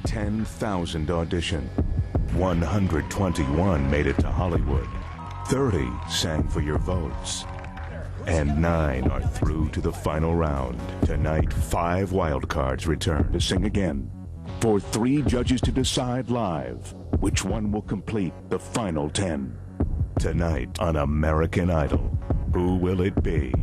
10,000 audition. 121 made it to Hollywood. 30 sang for your votes. And 9 are through to the final round. Tonight, 5 wildcards return to sing again. For 3 judges to decide live which one will complete the final 10. Tonight on American Idol, who will it be?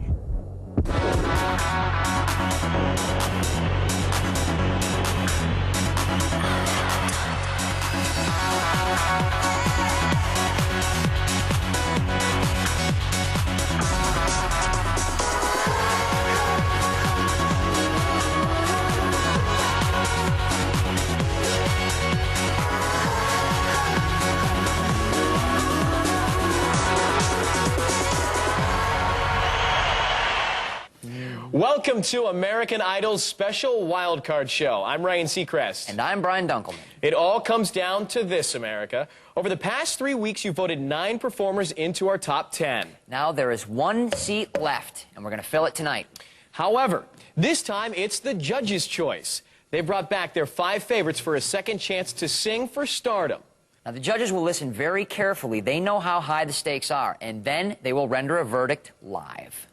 Welcome to American Idol's special wildcard show. I'm Ryan Seacrest. And I'm Brian Dunkelman. It all comes down to this, America. Over the past 3 weeks, you voted 9 performers into our top 10. Now there is 1 seat left, and we're going to fill it tonight. However, this time it's the judges' choice. They brought back their 5 favorites for a second chance to sing for stardom. Now the judges will listen very carefully. They know how high the stakes are, and then they will render a verdict live.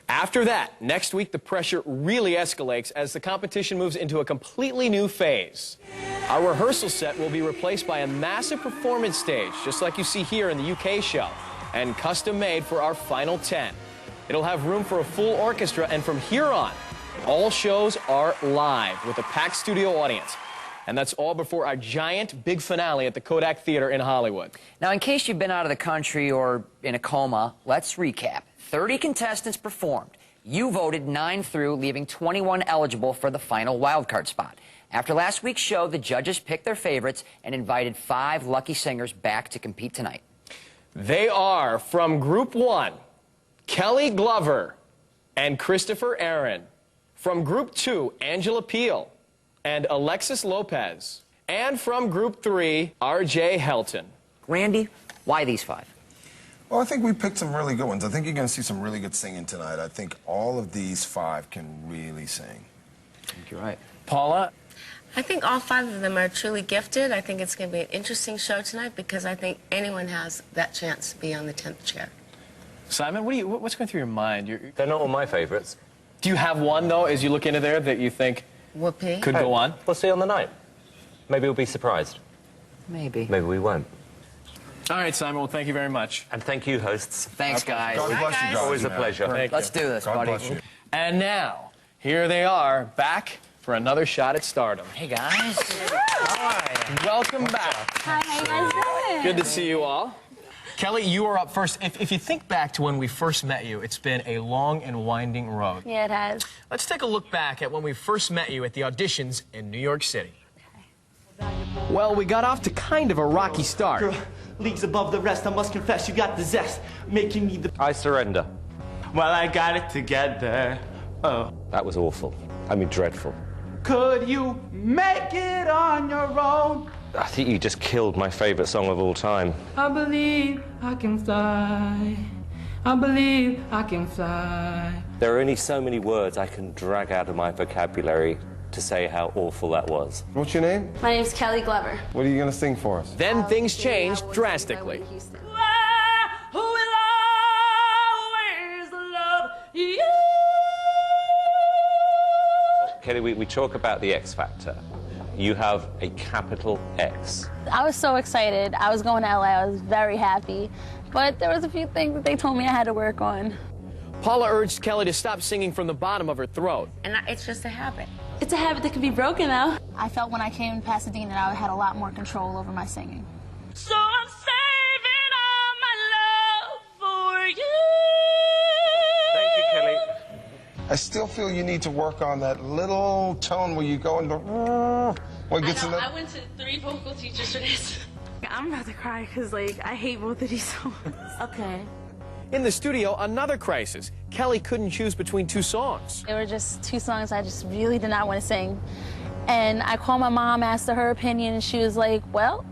After that, next week, the pressure really escalates as the competition moves into a completely new phase. Our rehearsal set will be replaced by a massive performance stage, just like you see here in the UK show, and custom made for our final 10. It'll have room for a full orchestra, and from here on, all shows are live with a packed studio audience. And that's all before our giant big finale at the Kodak Theater in Hollywood. Now, in case you've been out of the country or in a coma, let's recap. 30 contestants performed. You voted 9 through, leaving 21 eligible for the final wildcard spot. After last week's show, the judges picked their favorites and invited 5 lucky singers back to compete tonight. They are from Group 1, Kelly Glover and Christopher Aaron. From Group 2, Angela Peel and Alexis Lopez. And from Group 3, R.J. Helton. Randy, why these 5? Well, I think we picked some really good ones. I think you're going to see some really good singing tonight. I think all of these 5 can really sing. I think you're right. Paula? I think all 5 of them are truly gifted. I think it's going to be an interesting show tonight because I think anyone has that chance to be on the 10th chair. Simon, what's going through your mind? They're not all my favorites. Do you have one, though, as you look into there, that you think Whoopee could go on? We'll see on the night. Maybe we'll be surprised. Maybe. Maybe we won't. All right, Simon, well, thank you very much. And thank you, hosts. Thanks, guys. God bless you guys. Always a pleasure. Thank you. Let's do this, God buddy. bless you. And now, here they are, back for another shot at stardom. Hey, guys. How are you? Welcome back. Hi, how you guys doing? Good to see you all. Kelly, you are up first. If you think back to when we first met you, it's been a long and winding road. Yeah, it has. Let's take a look back at when we first met you at the auditions in New York City. Well, we got off to kind of a rocky start. Girl, leagues above the rest, I must confess, you got the zest, making me the... I surrender. Well, I got it together. Oh. That was awful. I mean, dreadful. Could you make it on your own? I think you just killed my favorite song of all time. I believe I can fly. I believe I can fly. There are only so many words I can drag out of my vocabulary to say how awful that was. What's your name? My name's Kelly Glover. What are you going to sing for us? Then things changed drastically. Who will always love you? Kelly, we talk about the X Factor. You have a capital X. I was so excited. I was going to LA. I was very happy. But there was a few things that they told me I had to work on. Paula urged Kelly to stop singing from the bottom of her throat. And it's just a habit. It's a habit that can be broken, though. I felt when I came to Pasadena that I had a lot more control over my singing. So I'm saving all my love for you. Thank you, Kelly. I still feel you need to work on that little tone where you go into... When it gets in I went to 3 vocal teachers for this. I'm about to cry because, like, I hate both of these songs. Okay. In the studio, another crisis. Kelly couldn't choose between 2 songs. There were just 2 songs I just really did not want to sing. And I called my mom, asked her her opinion, and she was like, well,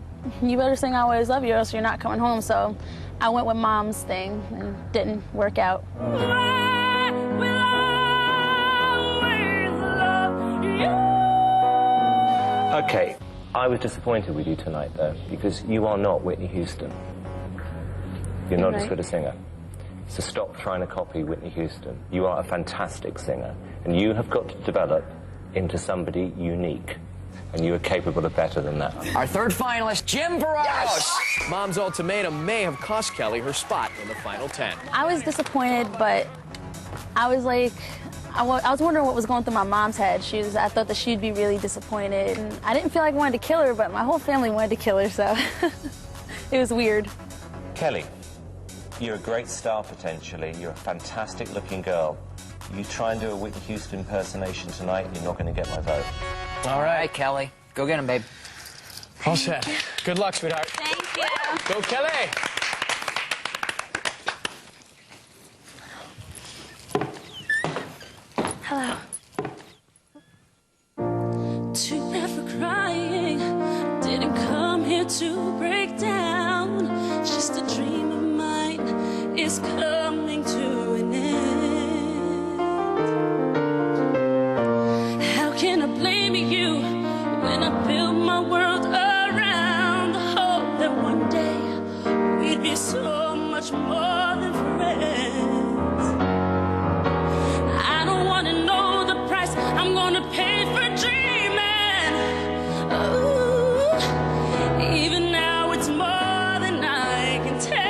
you better sing I Always Love You or else you're not coming home. So I went with Mom's thing and didn't work out. I will always love you. Okay, I was disappointed with you tonight, though, because you are not Whitney Houston. You're not as good a singer. So stop trying to copy Whitney Houston. You are a fantastic singer, and you have got to develop into somebody unique. And you are capable of better than that. Our third finalist, Jim Barros. Yes! Mom's ultimatum may have cost Kelly her spot in the final 10. I was disappointed, but I was like, I was wondering what was going through my mom's head. I thought that she'd be really disappointed. And I didn't feel like I wanted to kill her, but my whole family wanted to kill her, so it was weird. Kelly, you're a great star potentially. You're a fantastic looking girl. You try and do a Whitney Houston impersonation tonight, you're not going to get my vote. All right, Kelly. Go get him, babe. All set. Good luck, sweetheart. Thank you. Go, Kelly. Hello. Too bad for crying. Didn't come here to break down. Just a dream of mine is coming to an end. How can I blame you when I build my world around the hope that one day we'd be so much more than friends? I don't want to know the price I'm gonna pay for dreaming. Ooh, even now it's more than I can take.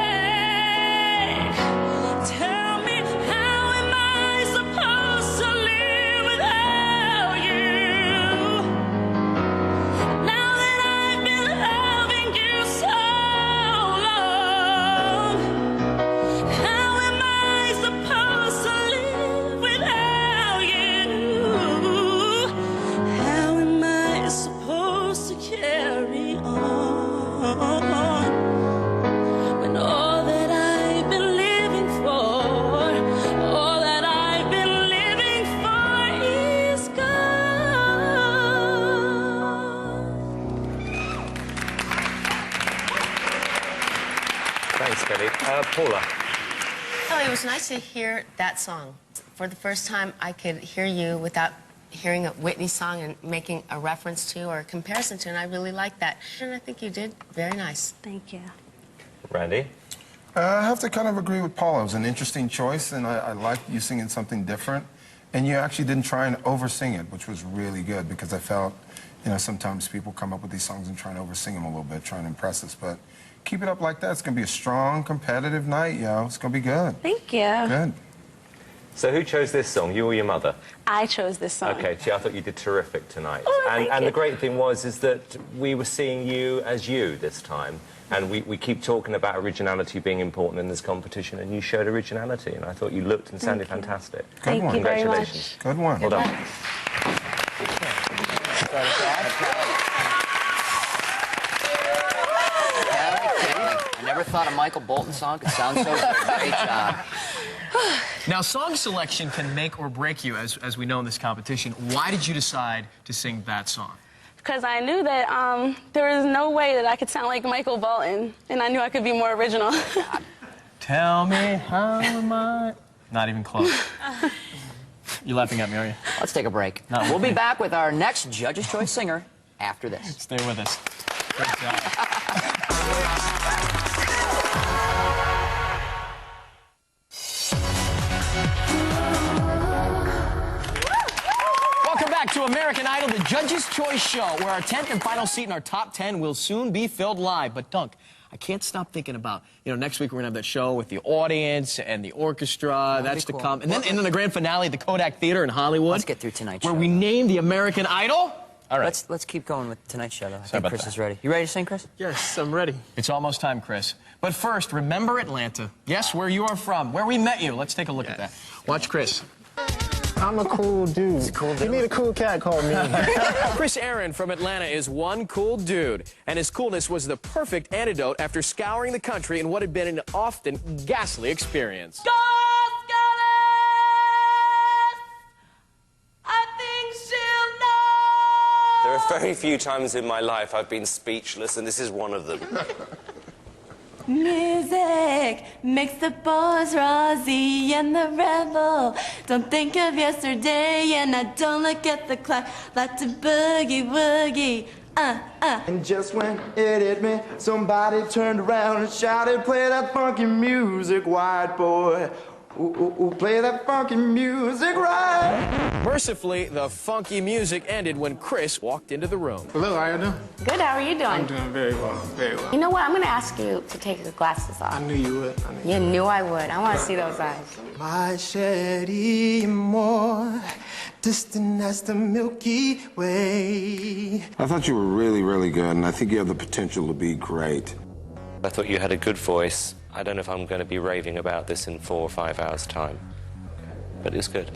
Tell me, how am I supposed to live without you? Now that I've been loving you so long, how am I supposed to live without you? How am I supposed to carry on when all that I've been living for, all that I've been living for is gone? Thanks, Kelly. Paula. Kelly, it was nice to hear that song. For the first time, I could hear you without hearing a Whitney song and making a reference to or a comparison to, and I really liked that. And I think you did very nice. Thank you. Randy. I have to kind of agree with Paula. It was an interesting choice, and I liked you singing something different. And you actually didn't try and oversing it, which was really good, because I felt, you know, sometimes people come up with these songs and try and oversing them a little bit, trying to impress us. But keep it up like that. It's going to be a strong, competitive night, yo. It's going to be good. Thank you. Good. So who chose this song, you or your mother? I chose this song. Okay, gee, I thought you did terrific tonight. Oh, and thank the you. great thing is that we were seeing you as you this time. And we keep talking about originality being important in this competition, and you showed originality, and I thought you looked and sounded fantastic. Good one. Thank you very Congratulations. much. Good one. Well done. I never thought a Michael Bolton song could sound so good. Great job. Now, song selection can make or break you, as we know in this competition. Why did you decide to sing that song? Because I knew that there was no way that I could sound like Michael Bolton, and I knew I could be more original. Tell me, how am I? Not even close. You're laughing at me, are you? Let's take a break. No. We'll be back with our next Judge's Choice singer after this. Stay with us. Great job. Welcome back to American Idol, the Judge's Choice Show, where our 10th and final seat in our top 10 will soon be filled live. But, Dunk, I can't stop thinking about, next week we're going to have that show with the audience and the orchestra. That's to cool. come. And then the grand finale at the Kodak Theater in Hollywood. Let's get through tonight's show. Where we name the American Idol. All right. Let's keep going with tonight's show, though. I Sorry think about Chris that. is ready. You ready to sing, Chris? Yes, I'm ready. It's almost time, Chris. But first, remember Atlanta. Yes, where you are from, where we met you. Let's take a look at that. Watch Chris. I'm a cool dude. You need a cool cat called me. Chris Aaron from Atlanta is one cool dude, and his coolness was the perfect antidote after scouring the country in what had been an often ghastly experience. There are very few times in my life I've been speechless, and this is one of them. Music makes the boys Rosie and the rebel. Don't think of yesterday, and I don't look at the clock. Like to boogie woogie And just when it hit me, somebody turned around and shouted, play that funky music, white boy. Ooh, ooh, ooh, play that funky music right. Mercifully, the funky music ended when Chris walked into the room. Hello, how you doing? Good, how are you doing? I'm doing very well, very well. You know what? I'm going to ask you to take your glasses off. I knew you would. You knew I would. I want to see those eyes. My Shetty more distant as the Milky Way. I thought you were really, really good, and I think you have the potential to be great. I thought you had a good voice. I don't know if I'm going to be raving about this in 4 or 5 hours' time, but it's good.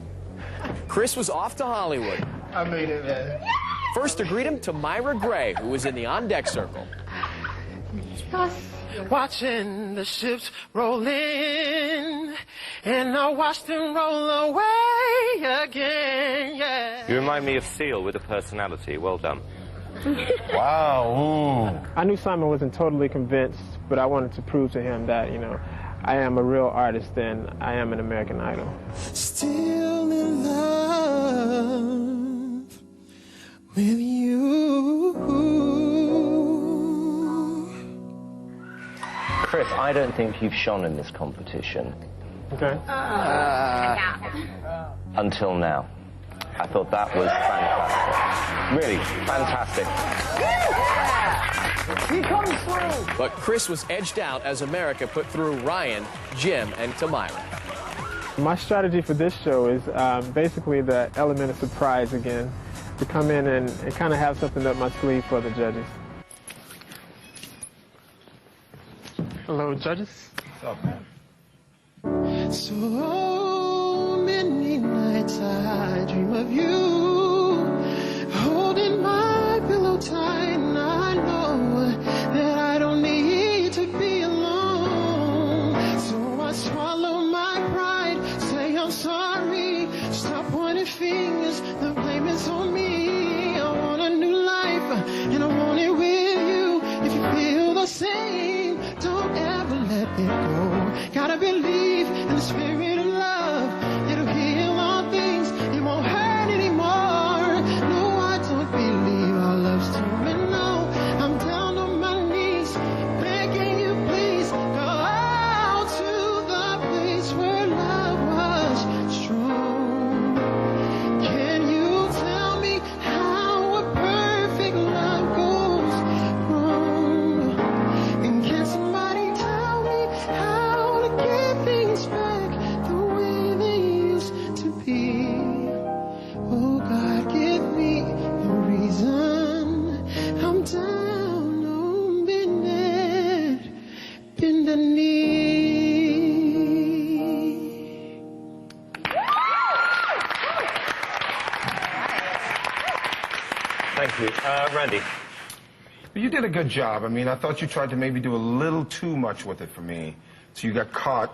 Chris was off to Hollywood. I made it, man. First to greet him to Myra Gray, who was in the on-deck circle. Watching the ships roll in, and I watched them roll away again, yeah. You remind me of Seal with a personality. Well done. Wow. Ooh. I knew Simon wasn't totally convinced, but I wanted to prove to him that, you know, I am a real artist and I am an American Idol. Still in love with you. Chris, I don't think you've shone in this competition. Okay. Until now. I thought that was fantastic. Really, fantastic. He comes through! But Chris was edged out as America put through Ryan, Jim, and Tamira. My strategy for this show is basically the element of surprise again, to come in and kind of have something up my sleeve for the judges. Hello, judges. What's up, man? So many nights I dream of you, holding my pillow tight, and I know that I don't need to be alone. So I swallow my pride, say I'm sorry, stop pointing fingers, the blame is on me. I want a new life, and I want it with you. If you feel the same, don't ever let it go. Gotta believe in the spirit of love. It'll heal all things. It won't hurt anymore. No, I don't believe our love's turning. No, I'm down on my knees, begging you, please go out to the place where love was strong. Can you tell me how a perfect love goes wrong? And can somebody tell me how to get things back the way they used to be? Oh God, give me the reason. I'm down on bended knee. Thank you. Randy. You did a good job. I mean, I thought you tried to maybe do a little too much with it for me. So you got caught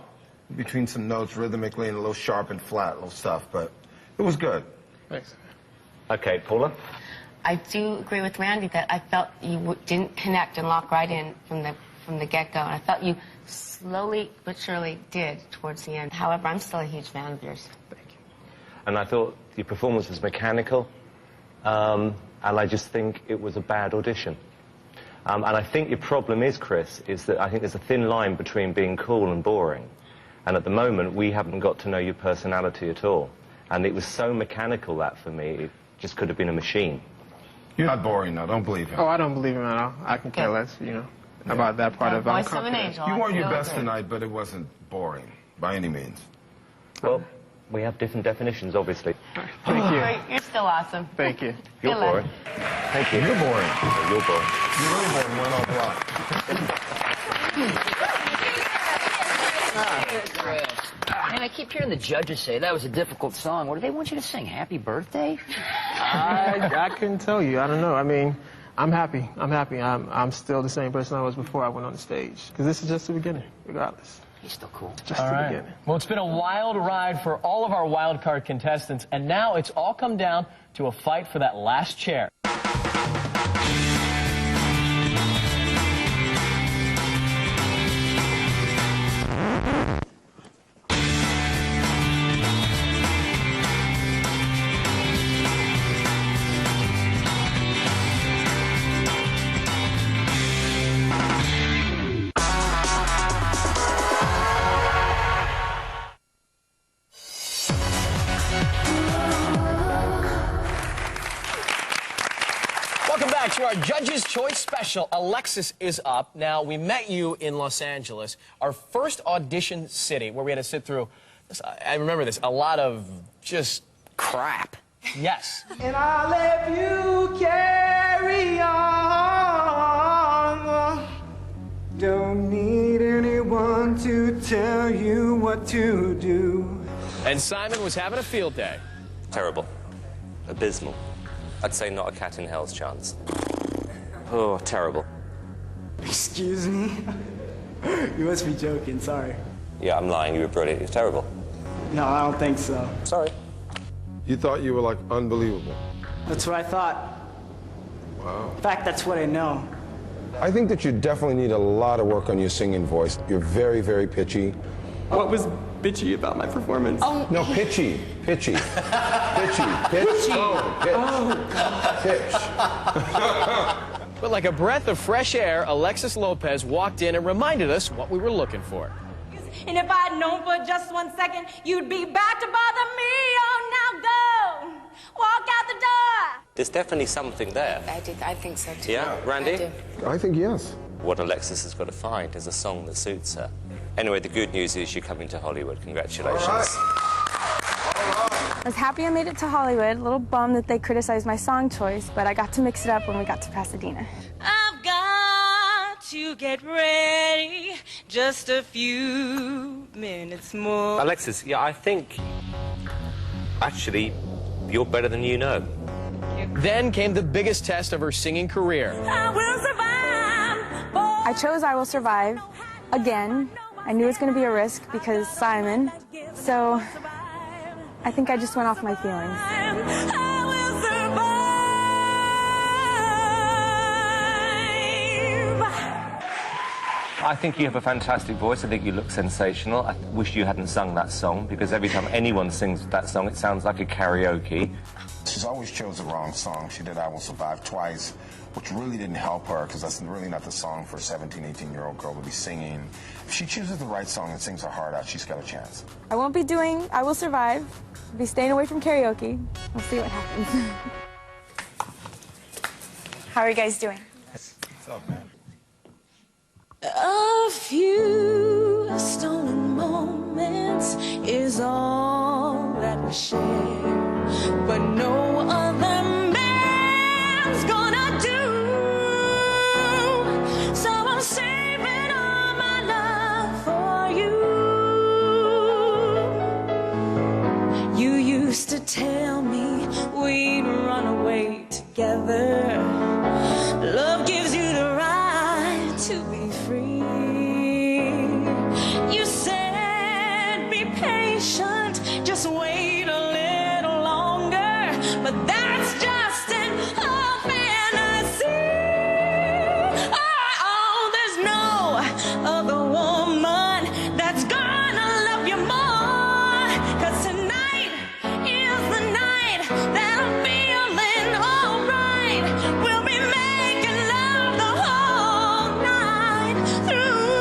between some notes rhythmically and a little sharp and flat, little stuff, but it was good. Thanks. Okay, Paula? I do agree with Randy that I felt you didn't connect and lock right in from the get-go. And I felt you slowly but surely did towards the end. However, I'm still a huge fan of yours. Thank you. And I thought your performance was mechanical, and I just think it was a bad audition. And I think your problem is, Chris, is that I think there's a thin line between being cool and boring. And at the moment, we haven't got to know your personality at all. And it was so mechanical that, for me, it just could have been a machine. You're not boring, though. Don't believe him. Oh, I don't believe him at all. I can care less, you know, about that part of it. I'm Voice of an confident. angel. You weren't your I feel best good. tonight, but it wasn't boring by any means. Well, we have different definitions, obviously. Thank you. You're still awesome. Thank you. You're Good luck. boring. Thank you. You're boring. You're boring. You're really boring. Went off a lot. Man, I keep hearing the judges say that was a difficult song. What do they want you to sing? Happy birthday? I couldn't tell you. I don't know. I mean, I'm happy. I'm happy. I'm still the same person I was before I went on the stage. Because this is just the beginning, regardless. He's still cool. Just the beginning. Well, it's been a wild ride for all of our wild card contestants, and now it's all come down to a fight for that last chair. Welcome back to our Judge's Choice Special. Alexis is up. Now, we met you in Los Angeles, our first audition city, where we had to sit through, I remember this, a lot of just crap. Yes. And I'll let you carry on. Don't need anyone to tell you what to do. And Simon was having a field day. Terrible. Abysmal. I'd say not a cat in hell's chance. Oh, terrible. Excuse me? You must be joking, sorry. Yeah, I'm lying. You were brilliant. You're terrible. No, I don't think so. Sorry. You thought you were, like, unbelievable. That's what I thought. Wow. In fact, that's what I know. I think that you definitely need a lot of work on your singing voice. You're very, very pitchy. What was bitchy about my performance? Oh. No, pitchy. Pitchy. Pitchy. Pitch. Oh, pitch. Oh, God. Pitch. But like a breath of fresh air, Alexis Lopez walked in and reminded us what we were looking for. And if I'd known for just 1 second, you'd be back to bother me. Oh, now go. Walk out the door. There's definitely something there. I think so, too. Yeah, Randy? I do. I think yes. What Alexis has got to find is a song that suits her. Anyway, the good news is you're coming to Hollywood. Congratulations. All right. I was happy I made it to Hollywood. A little bummed that they criticized my song choice, but I got to mix it up when we got to Pasadena. I've got to get ready. Just a few minutes more. Alexis, yeah, I think actually you're better than you know. Then came the biggest test of her singing career. I will survive. I chose I Will Survive again. I knew it was going to be a risk because Simon. So I think I just went off my feelings. I will survive. I think you have a fantastic voice. I think you look sensational. I wish you hadn't sung that song because every time anyone sings that song, it sounds like a karaoke. She's always chose the wrong song. She did I Will Survive twice, which really didn't help her because that's really not the song for a 17, 18-year-old girl to be singing. If she chooses the right song and sings her heart out, she's got a chance. I won't be doing I Will Survive. I'll be staying away from karaoke. We'll see what happens. How are you guys doing? What's up, man? A few stolen moments is all that we share, but no other man's gonna do. So I'm saving all my love for you. You used to tell me we'd run away together. Love gives you the right to be free. You said be patient, just wait a little longer, but that's just an old fantasy. Oh, there's no other woman that's gonna love you more, 'cause tonight is the night that I'm feeling alright. We'll be making love the whole night through.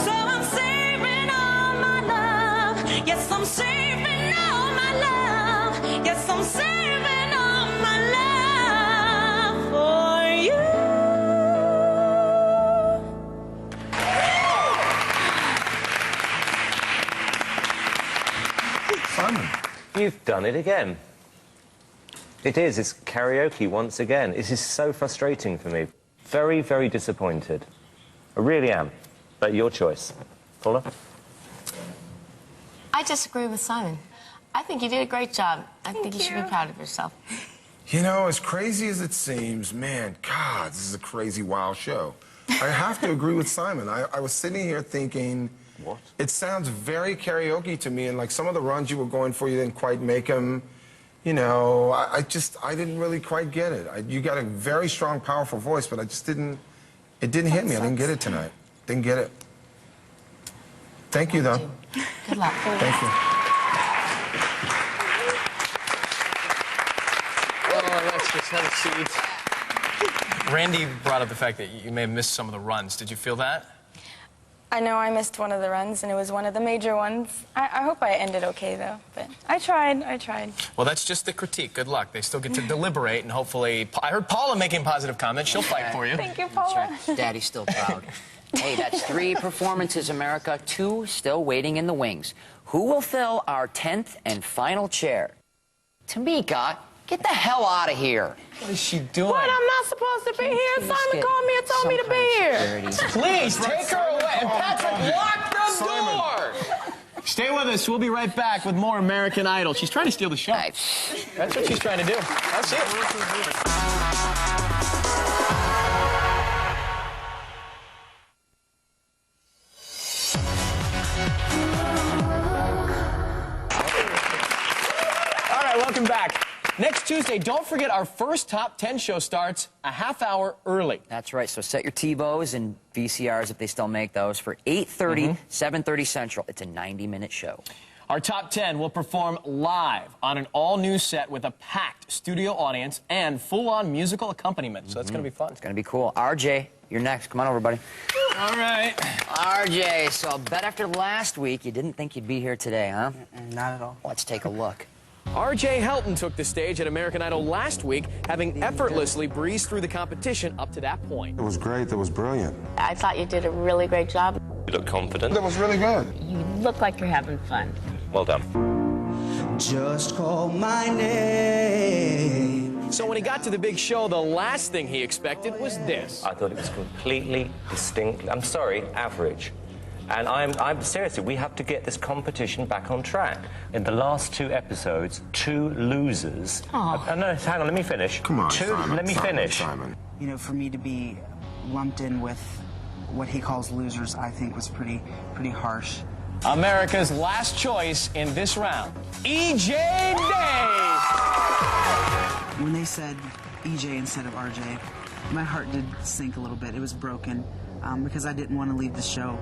So I'm saving all my love. Yes, I'm saving all my love. Yes, I'm saving all my love for you. Simon. You've done it again. It is. It's karaoke once again. This is so frustrating for me. Very, very disappointed. I really am. But your choice. Paula? I disagree with Simon. I think you did a great job. I think you should be proud of yourself. You know, as crazy as it seems, man, God, this is a crazy, wild show. I have to agree with Simon. I was sitting here thinking, what? It sounds very karaoke to me, and like some of the runs you were going for, you didn't quite make them. You know, I didn't really quite get it. You got a very strong, powerful voice, but I just didn't, it didn't hit me. I didn't get it tonight. Didn't get it. Thank you, though. Good luck. Thank you. Oh, let's just have a seat. Randy brought up the fact that you may have missed some of the runs. Did you feel that? I know I missed one of the runs, and it was one of the major ones. I hope I ended okay, though, but I tried. Well, that's just the critique. Good luck. They still get to deliberate, and hopefully... I heard Paula making positive comments. She'll fight for you. Thank you, Paula. That's right. Daddy's still proud. Hey, that's 3 performances, America. 2 still waiting in the wings. Who will fill our 10th and final chair? Tamika, get the hell out of here. What is she doing? What? I'm not supposed to be here. Simon called me and told me to be here. Please, take her away. And Patrick, lock the door. Stay with us. We'll be right back with more American Idol. She's trying to steal the show. That's what she's trying to do. That's it. Welcome back. Next Tuesday, don't forget our first Top 10 show starts a half hour early. That's right. So set your TiVos and VCRs, if they still make those, for 8:30, 7:30 Central. It's a 90-minute show. Our Top 10 will perform live on an all-new set with a packed studio audience and full-on musical accompaniment. So that's going to be fun. It's going to be cool. RJ, you're next. Come on over, buddy. All right. RJ, so I bet after last week, you didn't think you'd be here today, huh? Not at all. Let's take a look. R.J. Helton took the stage at American Idol last week, having effortlessly breezed through the competition up to that point. It was great. That was brilliant. I thought you did a really great job. You look confident. That was really good. You look like you're having fun. Well done. Just call my name. So when he got to the big show, the last thing he expected was this. I thought it was completely distinct. I'm sorry, average. And I'm seriously, we have to get this competition back on track. In the last 2 episodes, 2 losers. No, hang on, let me finish. Come on, Simon, let me finish. Simon. You know, for me to be lumped in with what he calls losers, I think was pretty harsh. America's last choice in this round, E.J. Day. When they said EJ instead of RJ, my heart did sink a little bit. It was broken. Because I didn't want to leave the show.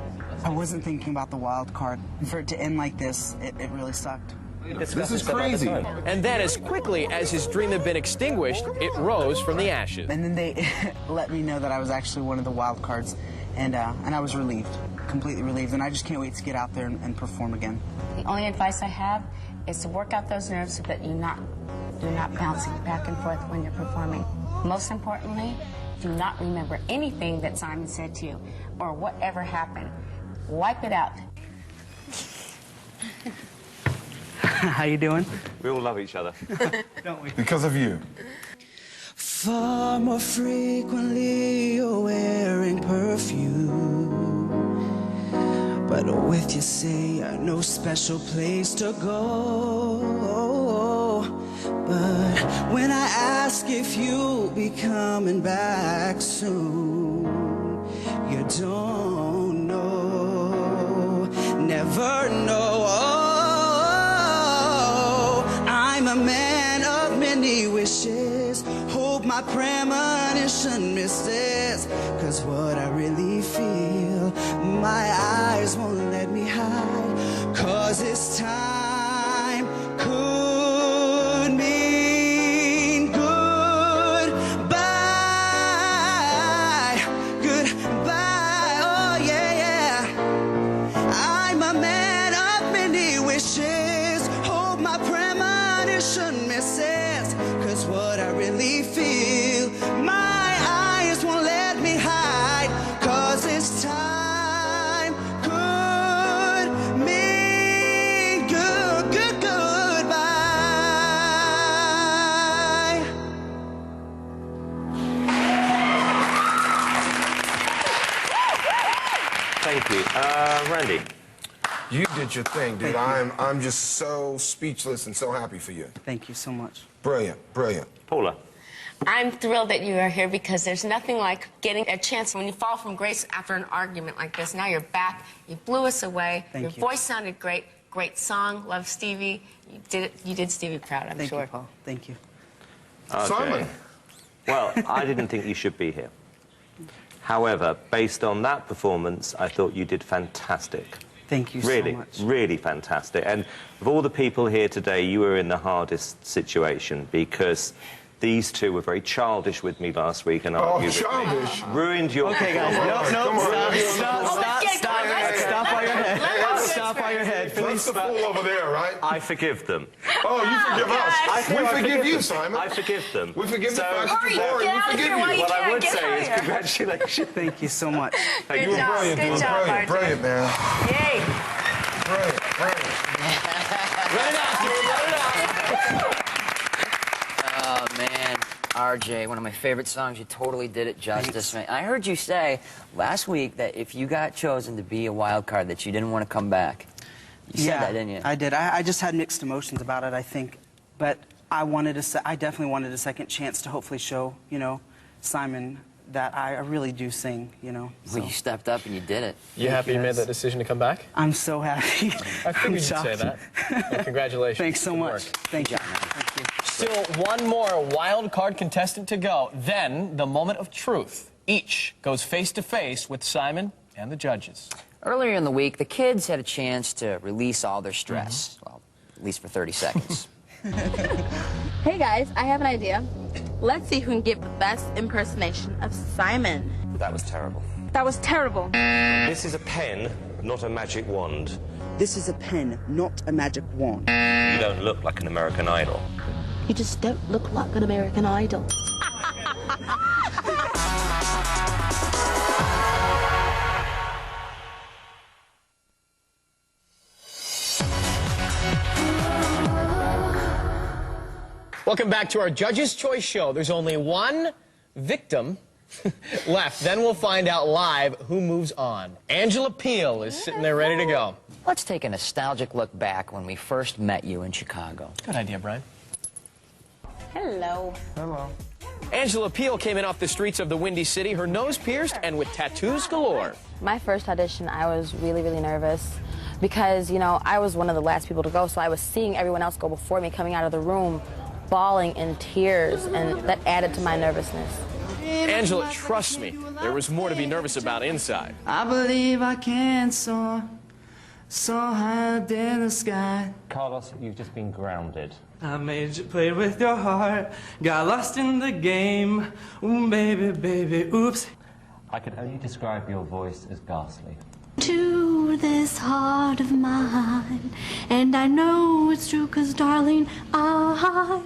I wasn't thinking about the wild card. For it to end like this, it really sucked. This is crazy. And then as quickly as his dream had been extinguished, it rose from the ashes. And then they let me know that I was actually one of the wild cards, and I was relieved, completely relieved. And I just can't wait to get out there and perform again. The only advice I have is to work out those nerves so that you're not bouncing back and forth when you're performing. Most importantly, do not remember anything that Simon said to you or whatever happened. Wipe it out. How you doing? We all love each other. Don't we? Because of you. Far more frequently you're wearing perfume, but with you say no special place to go. But when I ask if you'll be coming back soon, you don't know, never know. Oh, I'm a man of many wishes, hope my premonition misses, 'cause what I really feel, my eyes won't let me hide, 'cause this time could mean goodbye, goodbye, oh yeah. I'm a man of many wishes, hope my premonition misses, 'cause what I really feel, my eyes won't let me hide, 'cause this time could mean goodbye. Thank you. Randy. You did your thing, dude. I'm just so speechless and so happy for you. Thank you so much. Brilliant, brilliant. Paula. I'm thrilled that you are here because there's nothing like getting a chance when you fall from grace after an argument like this. Now you're back. You blew us away. Your voice sounded great. Great song. Love Stevie. You did Stevie proud, I'm sure. Thank you, Paul. Thank you. Okay. Simon. Well, I didn't think you should be here. However, based on that performance, I thought you did fantastic. Thank you really, so much. really fantastic. And of all the people here today, you were in the hardest situation because These two were very childish with me last week and argued with childish. me. Ruined your... Okay, guys. Stop while you're ahead. Stop while you're ahead. That's the fool over there, right? I forgive them. Oh, you forgive us. We forgive you, Simon. I forgive them. We forgive the fact Hurry, that get out of here while you What I can. would Get say out is of here. congratulations. Thank you so much. Good You were job. brilliant. Good You were job, brilliant. RJ. Brilliant, man. Yay. Brilliant. Brilliant. Run it out, dude. Run it out. Oh, man. RJ, one of my favorite songs. You totally did it justice, man. I heard you say last week that if you got chosen to be a wild card, that you didn't want to come back. You said that, didn't you? I did. I just had mixed emotions about it, I think. But I definitely wanted a second chance to hopefully show, you know, Simon that I really do sing, you know. Well, you stepped up and you did it. You happy you made that decision to come back? I'm so happy. I figured you'd say that. Well, congratulations. Thanks so Good much. work. Thank you. Thank you. Still one more wild card contestant to go. Then the moment of truth. Each goes face to face with Simon and the judges. Earlier in the week, the kids had a chance to release all their stress. Well, at least for 30 seconds. Hey guys, I have an idea. Let's see who can give the best impersonation of Simon. That was terrible. That was terrible. This is a pen, not a magic wand. This is a pen, not a magic wand. You don't look like an American Idol. You just don't look like an American Idol. Welcome back to our Judge's Choice show. There's only one victim left. Then we'll find out live who moves on. Angela Peel is sitting there ready to go. Let's take a nostalgic look back when we first met you in Chicago. Good idea, Brian. Hello. Hello. Angela Peel came in off the streets of the Windy City, her nose pierced and with tattoos galore. My first audition, I was really, really nervous because, you know, I was one of the last people to go, so I was seeing everyone else go before me coming out of the room, bawling in tears, and that added to my nervousness. Angela, trust me, there was more to be nervous about inside. I believe I can soar, so high up in the sky. Carlos, you've just been grounded. I made you play with your heart, got lost in the game. Ooh, baby, baby, oops. I can only describe your voice as ghastly. To this heart of mine, and I know it's true, 'cause darling, darling.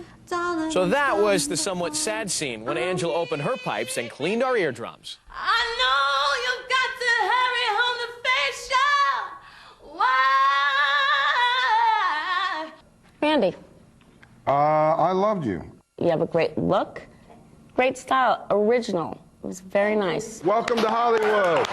So that was the somewhat sad scene when Angela opened her pipes and cleaned our eardrums. I know you've got to hurry home to face your why. Randy, I loved you. you have a great look, great style, original. It was very nice. Welcome to Hollywood.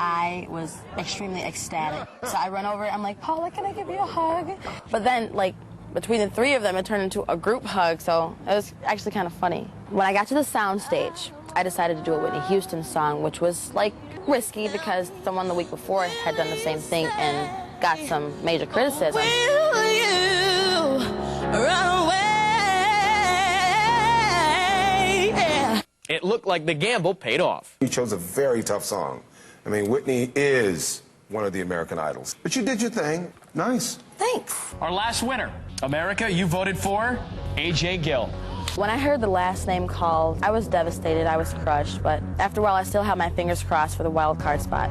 I was extremely ecstatic. So I run over, I'm like, Paula, can I give you a hug? But then, like, between the three of them, it turned into a group hug, so it was actually kind of funny. When I got to the sound stage, I decided to do a Whitney Houston song, which was, like, risky because someone the week before had done the same thing and got some major criticism. Will you run away? Yeah. It looked like the gamble paid off. You chose a very tough song. I mean, Whitney is one of the American Idols. But you did your thing. Nice. Thanks. Our last winner, America, you voted for A.J. Gill. When I heard the last name called, I was devastated, I was crushed, but after a while I still had my fingers crossed for the wild card spot.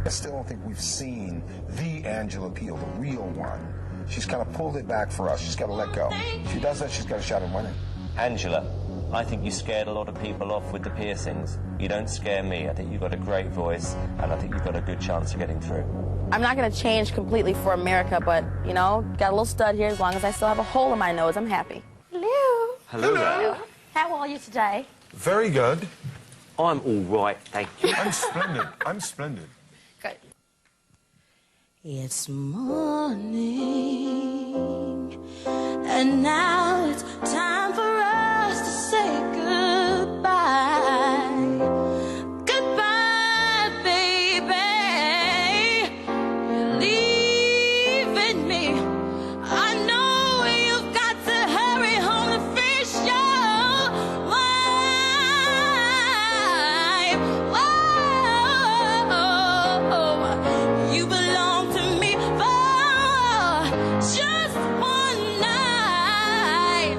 I still don't think we've seen the Angela Peel, the real one. She's kind of pulled it back for us. She's got to let go. If she does that, she's got a shot at winning. Angela, I think you scared a lot of people off with the piercings. You don't scare me. I think you've got a great voice, and I think you've got a good chance of getting through. I'm not going to change completely for America, but, you know, got a little stud here. As long as I still have a hole in my nose, I'm happy. Hello. Hello there. How are you today? Very good. I'm all right, thank you. I'm splendid. I'm splendid. Good. It's morning, and now it's time for us to say goodbye. Goodbye, baby. You're leaving me. I know you've got to hurry home to face your wife. Whoa, you belong to me for just one night.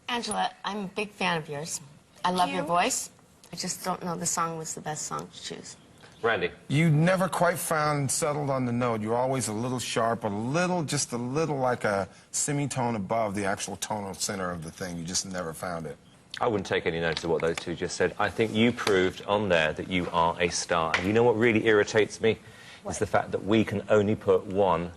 Angela, I'm a big fan of yours. I love your voice. I just don't know the song was the best song to choose. Randy. You never quite found settled on the note. You're always a little sharp, just a little like a semitone above the actual tonal center of the thing. You just never found it. I wouldn't take any notice of what those two just said. I think you proved on there that you are a star. And you know what really irritates me? Is the fact that we can only put one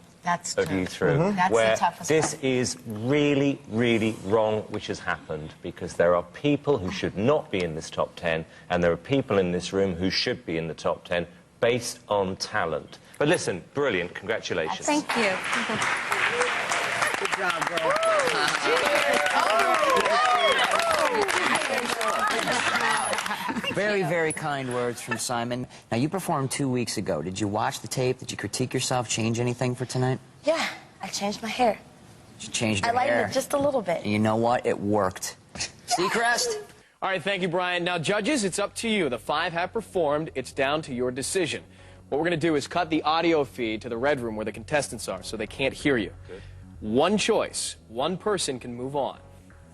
of you through. That's where the toughest this part. is really, really wrong, which has happened, because there are people who should not be in this top 10, and there are people in this room who should be in the top 10 based on talent. But listen, brilliant, congratulations. Thank you. Good job, girl. Very, very kind words from Simon. Now, you performed 2 weeks ago. Did you watch the tape? Did you critique yourself, change anything for tonight? Yeah, I changed my hair. You changed your I lightened hair. it just a little bit. And you know what? It worked. Seacrest? All right, thank you, Brian. Now, judges, it's up to you. The 5 have performed. It's down to your decision. What we're going to do is cut the audio feed to the red room where the contestants are, so they can't hear you. Good. One choice. One person can move on.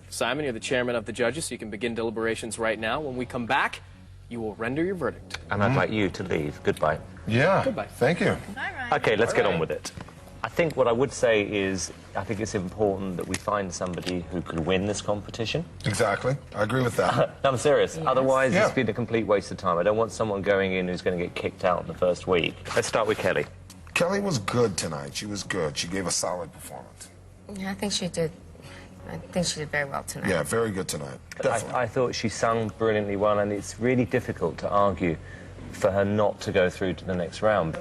Simon, you're the chairman of the judges, so you can begin deliberations right now. When we come back, you will render your verdict. And I'd like you to leave. Goodbye. Yeah. Goodbye. Thank you. Okay, let's get on with it. I think what I would say is, I think it's important that we find somebody who could win this competition. Exactly. I agree with that. No, I'm serious. Yes. Otherwise, Yeah. it's been a complete waste of time. I don't want someone going in who's going to get kicked out in the first week. Let's start with Kelly. Kelly was good tonight. She was good. She gave a solid performance. Yeah, I think she did. I think she did very well tonight. Yeah, very good tonight. Definitely. I thought she sung brilliantly well, and it's really difficult to argue for her not to go through to the next round.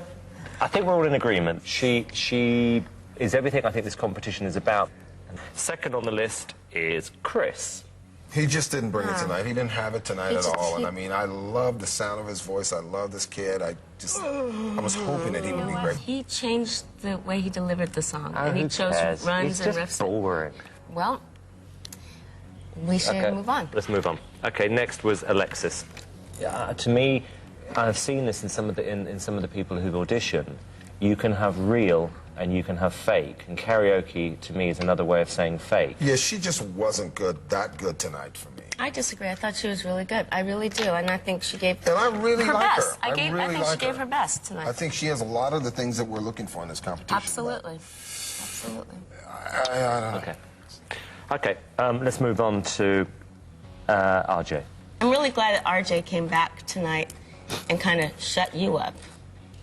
I think we're all in agreement. She is everything I think this competition is about. Second on the list is Chris. He just didn't bring it tonight. He didn't have it tonight He at just- all. And he- I mean, I love the sound of his voice. I love this kid. I was hoping that he would be great. He changed the way he delivered the song, and he Who chose cares? runs It's and just riffs. boring. Well, we should move on. Let's move on. Okay, next was Alexis. To me, I've seen this in some of the people who've auditioned. You can have real and you can have fake, and karaoke to me is another way of saying fake. Yeah, she just wasn't that good tonight for me. I disagree. I thought she was really good. I really do, and I think she gave And I really her like best. her. I really think like she gave her best tonight. I think she has a lot of the things that we're looking for in this competition. Absolutely. Absolutely. I don't know. Okay. Okay, let's move on to RJ. I'm really glad that RJ came back tonight and kind of shut you up.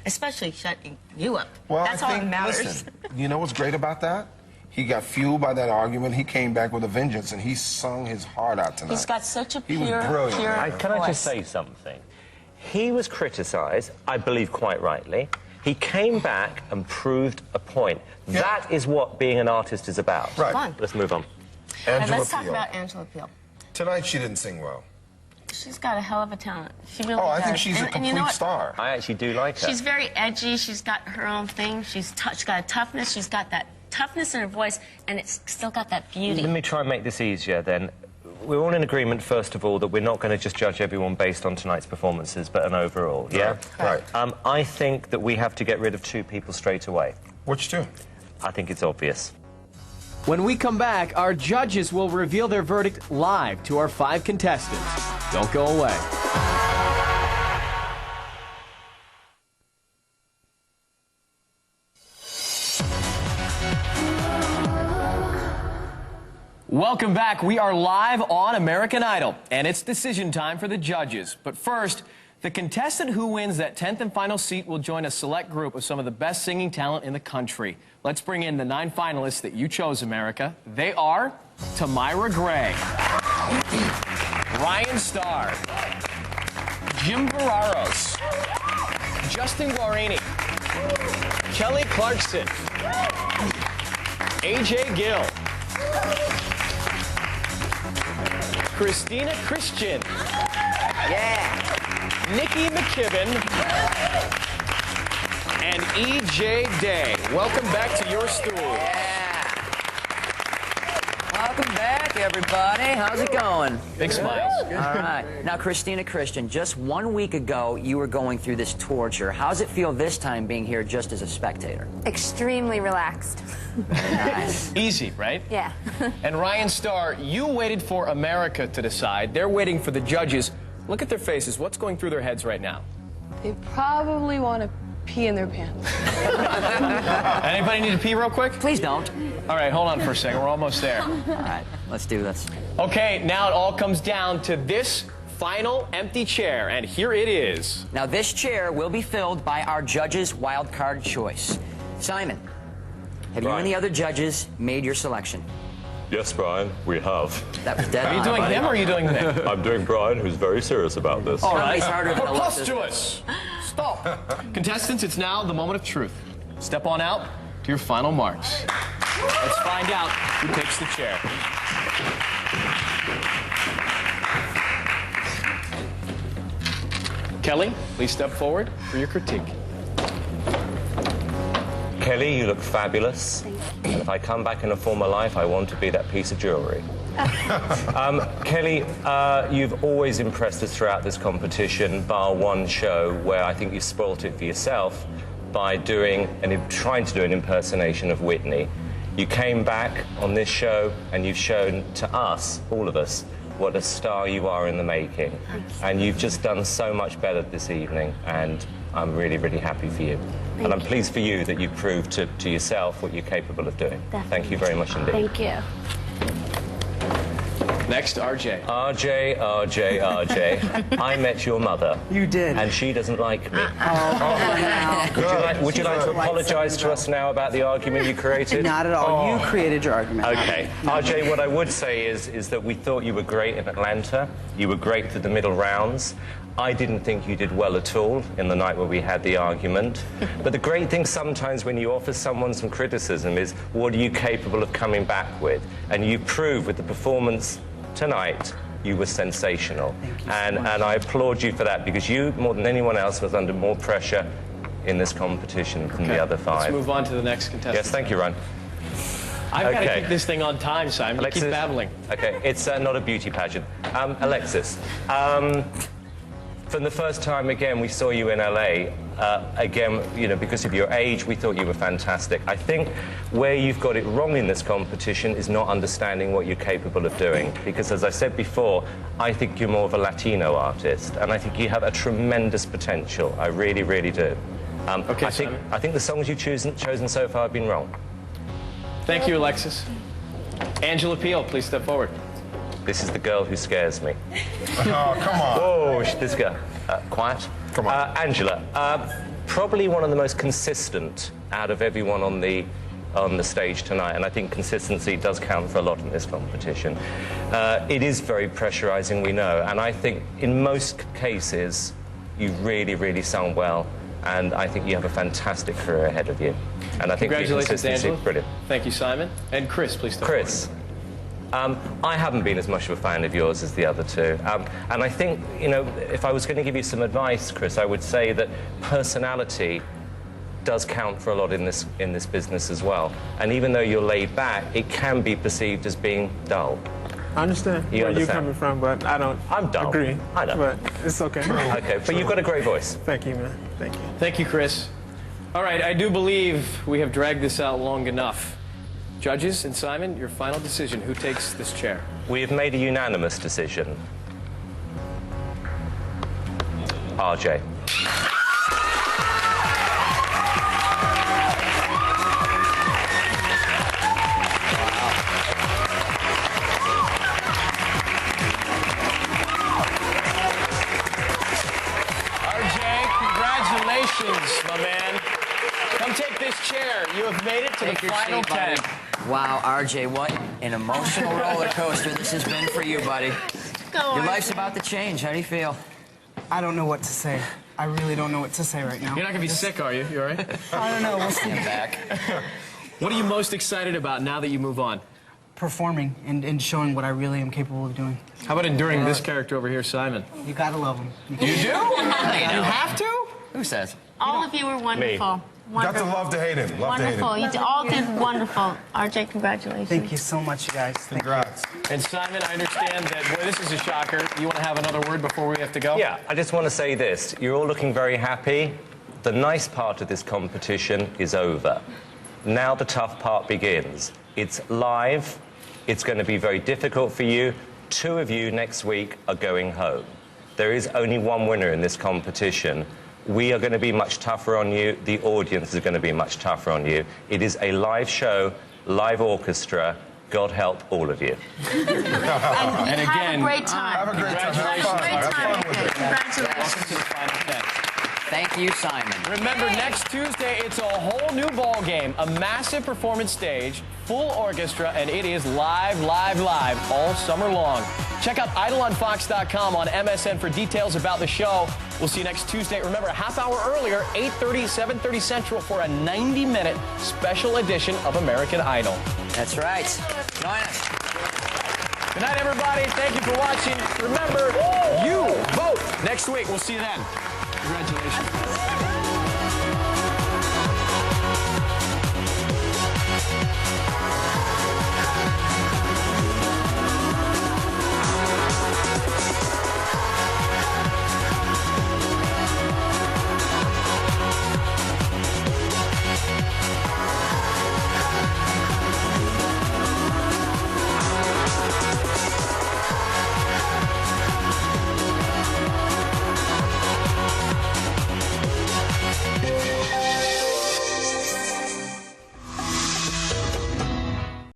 Especially shutting you up. Well, That's I all think, that matters. Listen, you know what's great about that? He got fueled by that argument. He came back with a vengeance, and he sung his heart out tonight. He's got such a He was pure, brilliant, pure man. Can I just voice. say something? He was criticised, I believe quite rightly. He came back and proved a point. Yeah. That is what being an artist is about. Right. Fun. Let's move on. And Angela let's talk Peel. about Angela Peel. Tonight she didn't sing well. She's got a hell of a talent. She really Oh, I does. think she's a and complete you know what? star. I actually do like her. She's very edgy. She's got her own thing. She's got a toughness. She's got that toughness in her voice, and it's still got that beauty. Let me try and make this easier then. We're all in agreement, first of all, that we're not going to just judge everyone based on tonight's performances, but an overall, yeah? Right. I think that we have to get rid of 2 people straight away. Which two? I think it's obvious. When we come back, our judges will reveal their verdict live to our 5 contestants. Don't go away. Welcome back. We are live on American Idol, and it's decision time for the judges. But first, the contestant who wins that 10th and final seat will join a select group of some of the best singing talent in the country. Let's bring in the 9 finalists that you chose, America. They are Tamira Gray, Ryan Starr, Jim Barraros, Justin Guarini, Kelly Clarkson, AJ Gill, Christina Christian, Nikki McKibben, and E.J. Day. Welcome back to your stool. Welcome back, everybody. How's it going? Big smiles. All right. Now, Christina Christian, just 1 week ago, you were going through this torture. How does it feel this time being here just as a spectator? Extremely relaxed. Nice. Easy, right? Yeah. And Ryan Starr, you waited for America to decide. They're waiting for the judges. Look at their faces. What's going through their heads right now? They probably want to pee in their pants. Anybody need to pee real quick? Please don't. All right, hold on for a second. We're almost there. All right, let's do this. Okay, now it all comes down to this final empty chair, and here it is. Now, this chair will be filled by our judges' wild card choice. Simon, have you and the other judges made your selection? Yes, Brian, we have. That was dead Are you on, doing buddy. him or are you doing me? I'm doing Brian, who's very serious about this. All right. harder than Alexis. Preposterous. Stop. Contestants, it's now the moment of truth. Step on out to your final marks. Let's find out who takes the chair. Kelly, please step forward for your critique. Kelly, you look fabulous. And if I come back in a former life, I want to be that piece of jewelry. Kelly, you've always impressed us throughout this competition, bar one show where I think you spoilt it for yourself by trying to do an impersonation of Whitney. You came back on this show and you've shown to us, all of us, what a star you are in the making. And you've just done so much better this evening, and I'm really, really happy for you. And I'm pleased for you that you proved to yourself what you're capable of doing. Definitely. Thank you very much indeed. Thank you. Next, RJ. RJ. I met your mother. You did. And she doesn't like me. Oh, Would you like to apologize to us now about the argument you created? Not at all. You created your argument. Okay. RJ, what I would say is that we thought you were great in Atlanta. You were great through the middle rounds. I didn't think you did well at all in the night where we had the argument. But the great thing sometimes when you offer someone some criticism is, what are you capable of coming back with? And you proved with the performance tonight, you were sensational. Thank you and so much. I applaud you for that, because you, more than anyone else, was under more pressure in this competition than the other five. Let's move on to the next contestant. Yes, thank you, Ryan. I've got to keep this thing on time, Simon. Alexis, You keep babbling. Okay, it's not a beauty pageant. Alexis, from the first time, again, we saw you in LA, again, because of your age, we thought you were fantastic. I think where you've got it wrong in this competition is not understanding what you're capable of doing. Because as I said before, I think you're more of a Latino artist, and I think you have a tremendous potential. I really, really do. Okay, I think the songs you've chosen so far have been wrong. Thank you, Alexis. Angela Peel, please step forward. This is the girl who scares me. Oh, come on. Whoa, this girl. Quiet. Come on. Angela, probably one of the most consistent out of everyone on the stage tonight, and I think consistency does count for a lot in this competition. It is very pressurizing, we know, and I think in most cases you've really, really sung well, and I think you have a fantastic career ahead of you. And I think your Congratulations, consistency, Angela. brilliant. Thank you, Simon. And Chris, please step Chris. I haven't been as much of a fan of yours as the other two. And I think, if I was going to give you some advice, Chris, I would say that personality does count for a lot in this business as well. And even though you're laid back, it can be perceived as being dull. I understand where you're coming from, but I don't agree. I know. But it's okay. Okay, but you've got a great voice. Thank you, man. Thank you. Thank you, Chris. All right, I do believe we have dragged this out long enough. Judges and Simon, your final decision. Who takes this chair? We have made a unanimous decision. RJ. Congratulations, my man. Come take this chair. You have made it to the final 10. Wow, RJ, what an emotional roller coaster this has been for you, buddy. Your life's about to change. How do you feel? I don't know what to say. I really don't know what to say right now. You're not going to be sick, are you? You all right? I don't know. We'll see. I'm back. What are you most excited about now that you move on? Performing and showing what I really am capable of doing. How about enduring this character over here, Simon? You gotta love him. You do? You have to? Who says? All of you were wonderful. Got to love to hate him. Love Wonderful. to hate him. You all did wonderful. RJ, congratulations. Thank you so much, you guys. Congrats. And Simon, I understand that, boy, this is a shocker. You want to have another word before we have to go? Yeah, I just want to say this. You're all looking very happy. The nice part of this competition is over. Now the tough part begins. It's live. It's going to be very difficult for you. 2 of you next week are going home. There is only one winner in this competition. We are going to be much tougher on you. The audience is going to be much tougher on you. It is a live show, live orchestra. God help all of you. And again, have a great time. Have a great time. Have a great time. Congratulations. Welcome to the final 10. Thank you, Simon. Remember, next Tuesday, it's a whole new ball game, a massive performance stage, full orchestra, and it is live, live, live all summer long. Check out idolonfox.com on MSN for details about the show. We'll see you next Tuesday. Remember, a half hour earlier, 8:30, 7:30 Central for a 90-minute special edition of American Idol. That's right. Join us. Good night, everybody. Thank you for watching. Remember, you vote next week. We'll see you then. Congratulations.